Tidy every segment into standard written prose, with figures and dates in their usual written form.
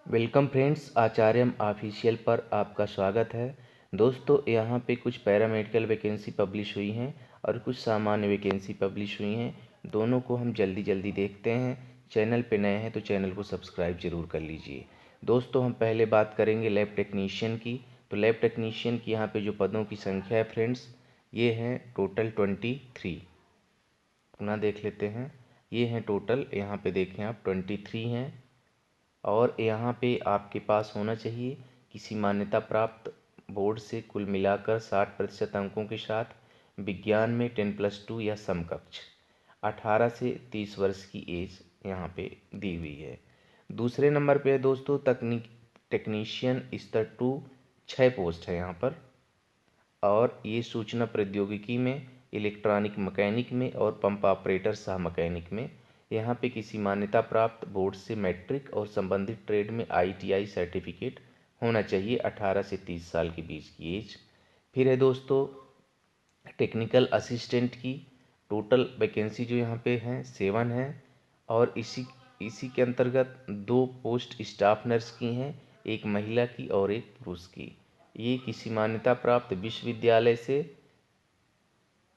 Welcome friends, आचार्यम official पर आपका स्वागत है। दोस्तों, यहाँ पे कुछ पैरामेडिकल वैकेंसी पब्लिश हुई हैं और कुछ सामान्य वैकेंसी पब्लिश हुई हैं। दोनों को हम जल्दी जल्दी देखते हैं। चैनल पे नए हैं तो चैनल को सब्सक्राइब जरूर कर लीजिए। दोस्तों, हम पहले बात करेंगे लैब टेक्नीशियन की। तो लैब टेक्नीशियन की यहाँ पे जो पदों की संख्या है फ्रेंड्स, ये हैं टोटल 23। पुनः देख लेते हैं। ये हैं टोटल, यहाँ पे देखें आप 23 हैं। और यहाँ पे आपके पास होना चाहिए किसी मान्यता प्राप्त बोर्ड से कुल मिलाकर 60% अंकों के साथ विज्ञान में 10+2 या समकक्ष 18 से 30 वर्ष की एज यहाँ पे दी हुई है। दूसरे नंबर पे है दोस्तों टेक्नीशियन स्तर 2, 6 पोस्ट है यहाँ पर। और ये सूचना प्रौद्योगिकी में, इलेक्ट्रॉनिक मैकेनिक में और पंप ऑपरेटर सह मैकेनिक में यहाँ पे किसी मान्यता प्राप्त बोर्ड से मैट्रिक और संबंधित ट्रेड में ITI सर्टिफिकेट होना चाहिए। 18 से 30 साल के बीच की एज। फिर है दोस्तों टेक्निकल असिस्टेंट की टोटल वैकेंसी जो यहाँ पे हैं 7 हैं। और इसी इसी के अंतर्गत 2 पोस्ट स्टाफ नर्स की हैं, एक महिला की और एक पुरुष की। ये किसी मान्यता प्राप्त विश्वविद्यालय से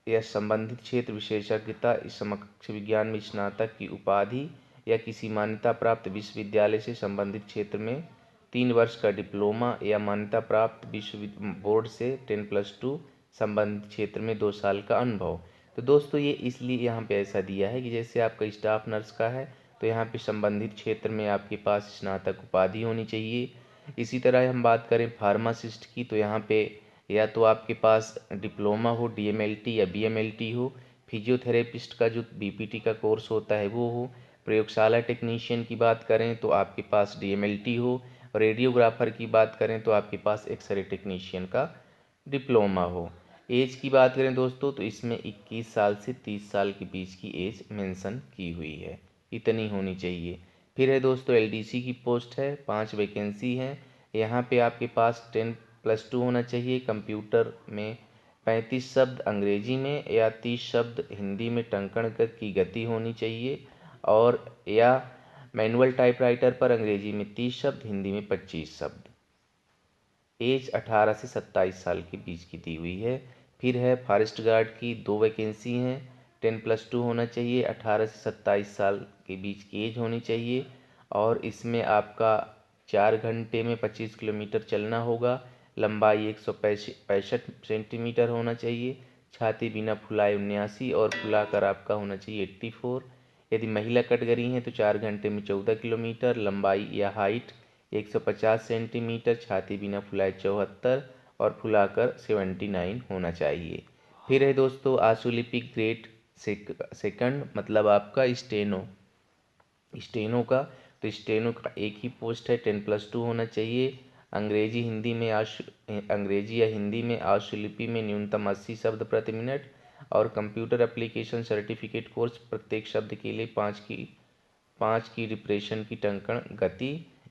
या संबंधित क्षेत्र विशेषज्ञता समकक्ष विज्ञान में स्नातक की उपाधि या किसी मान्यता प्राप्त विश्वविद्यालय से संबंधित क्षेत्र में 3 वर्ष का डिप्लोमा या मान्यता प्राप्त विश्व बोर्ड से 10+2 संबंधित क्षेत्र में 2 साल का अनुभव। तो दोस्तों, ये इसलिए यहाँ पे ऐसा दिया है कि जैसे आपका स्टाफ नर्स का है तो यहाँ पे संबंधित क्षेत्र में आपके पास स्नातक उपाधि होनी चाहिए। इसी तरह हम बात करें फार्मासिस्ट की, तो यहाँ पे या तो आपके पास डिप्लोमा हो, DMLT या BMLT हो। फिजियोथेरेपिस्ट का जो BPT का कोर्स होता है वो हो। प्रयोगशाला टेक्नीशियन की बात करें तो आपके पास DMLT हो। रेडियोग्राफर की बात करें तो आपके पास एक्सरे टेक्नीशियन का डिप्लोमा हो। एज की बात करें दोस्तों तो इसमें 21 साल से 30 साल के बीच की एज मेंशन की हुई है, इतनी होनी चाहिए। फिर है दोस्तों LDC की पोस्ट है, 5 वैकेंसी हैं। यहाँ पे आपके पास 10+2 होना चाहिए। कंप्यूटर में 35 शब्द अंग्रेजी में या 30 शब्द हिंदी में टंकण की गति होनी चाहिए। और या मैनुअल टाइपराइटर पर अंग्रेजी में 30 शब्द, हिंदी में 25 शब्द। एज 18 से 27 साल के बीच की दी हुई है। फिर है फॉरेस्ट गार्ड की 2 वैकेंसी हैं। 10+2 होना चाहिए, 18 से 27 साल के बीच की एज होनी चाहिए। और इसमें आपका 4 घंटे में 25 किलोमीटर चलना होगा। लंबाई 165 सेंटीमीटर होना चाहिए। छाती बिना फुलाए 79 और फुलाकर आपका होना चाहिए 84। यदि महिला कैटेगरी हैं तो 4 घंटे में 14 किलोमीटर, लंबाई या हाइट 150 सेंटीमीटर, छाती बिना फुलाए 74 और फुलाकर 79 होना चाहिए। फिर है दोस्तों आशुलिपिक ग्रेड सेकंड, मतलब आपका स्टेनो का। तो स्टेनो का एक ही पोस्ट है, 10+2 होना चाहिए। अंग्रेजी या हिंदी में आशुलिपि में न्यूनतम 80 शब्द प्रति मिनट। और कंप्यूटर एप्लीकेशन सर्टिफिकेट कोर्स प्रत्येक शब्द के लिए 5 की डिप्रेशन की टंकण गति।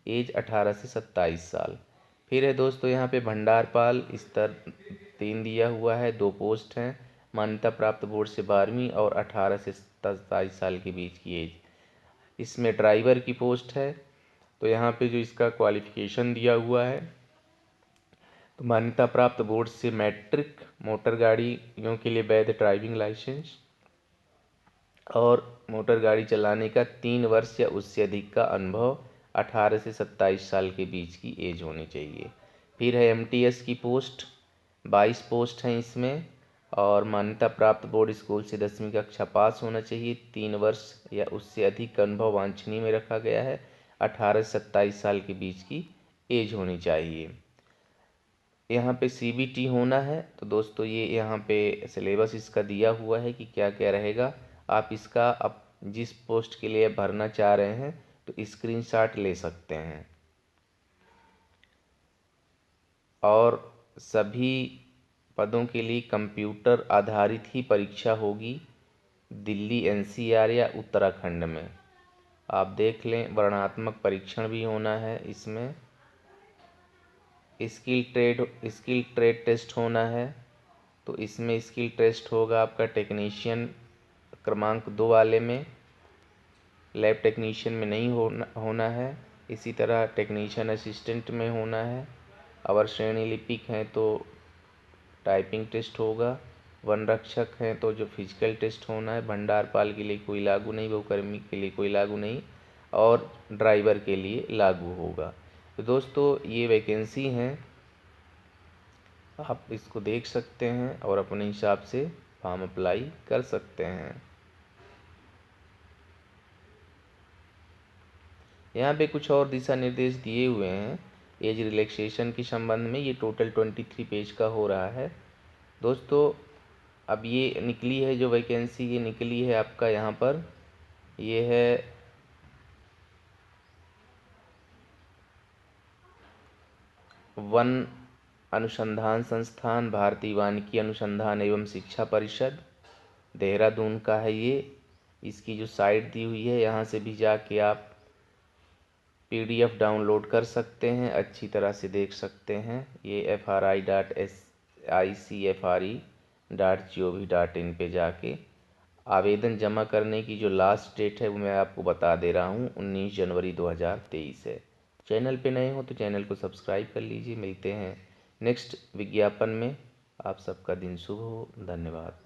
एज 18 से 27 साल। फिर है दोस्तों यहाँ पे भंडारपाल स्तर 3 दिया हुआ है, 2 पोस्ट हैं। मान्यता प्राप्त बोर्ड से 12वीं और 18 से 27 साल के बीच की एज। इसमें ड्राइवर की पोस्ट है। तो यहाँ पे जो इसका क्वालिफिकेशन दिया हुआ है तो मान्यता प्राप्त बोर्ड से मैट्रिक, मोटर गाड़ियों के लिए वैध ड्राइविंग लाइसेंस और मोटर गाड़ी चलाने का 3 वर्ष या उससे अधिक का अनुभव। 18 से 27 साल के बीच की एज होनी चाहिए। फिर है MTS की पोस्ट, 22 पोस्ट हैं इसमें। और मान्यता प्राप्त बोर्ड स्कूल से 10वीं कक्षा पास होना चाहिए। 3 वर्ष या उससे अधिक का अनुभव वांछनीय में रखा गया है। 18 से 27 साल के बीच की एज होनी चाहिए। यहाँ पे CBT होना है। तो दोस्तों ये यहाँ पे सिलेबस इसका दिया हुआ है कि क्या क्या रहेगा। आप इसका जिस पोस्ट के लिए भरना चाह रहे हैं तो स्क्रीनशॉट ले सकते हैं। और सभी पदों के लिए कंप्यूटर आधारित ही परीक्षा होगी, दिल्ली NCR या उत्तराखंड में। आप देख लें, वर्णनात्मक परीक्षण भी होना है इसमें। स्किल ट्रेड टेस्ट होना है। तो इसमें स्किल टेस्ट होगा आपका टेक्नीशियन क्रमांक 2 वाले में, लैब टेक्नीशियन में नहीं होना है। इसी तरह टेक्नीशियन असिस्टेंट में होना है। अवर श्रेणी लिपिक हैं तो टाइपिंग टेस्ट होगा। वन रक्षक हैं तो जो फिजिकल टेस्ट होना है। भंडारपाल के लिए कोई लागू नहीं, बहुकर्मी के लिए कोई लागू नहीं, और ड्राइवर के लिए लागू होगा। तो दोस्तों ये वैकेंसी हैं, आप इसको देख सकते हैं और अपने हिसाब से फॉर्म अप्लाई कर सकते हैं। यहाँ पे कुछ और दिशा निर्देश दिए हुए हैं एज रिलैक्सेशन के संबंध में। ये टोटल 23 पेज का हो रहा है दोस्तों। अब ये निकली है जो वैकेंसी, ये निकली है आपका यहाँ पर, ये है वन अनुसंधान संस्थान, भारतीय वानिकी अनुसंधान एवं शिक्षा परिषद, देहरादून का है ये। इसकी जो साइट दी हुई है, यहाँ से भी जाके आप PDF डाउनलोड कर सकते हैं, अच्छी तरह से देख सकते हैं। ये FRI.ICFRE.gov.in पे जाके आवेदन जमा करने की जो लास्ट डेट है वो मैं आपको बता दे रहा हूँ, 19 जनवरी 2023 है। चैनल पे नए हो तो चैनल को सब्सक्राइब कर लीजिए। मिलते हैं नेक्स्ट विज्ञापन में। आप सबका दिन शुभ हो। धन्यवाद।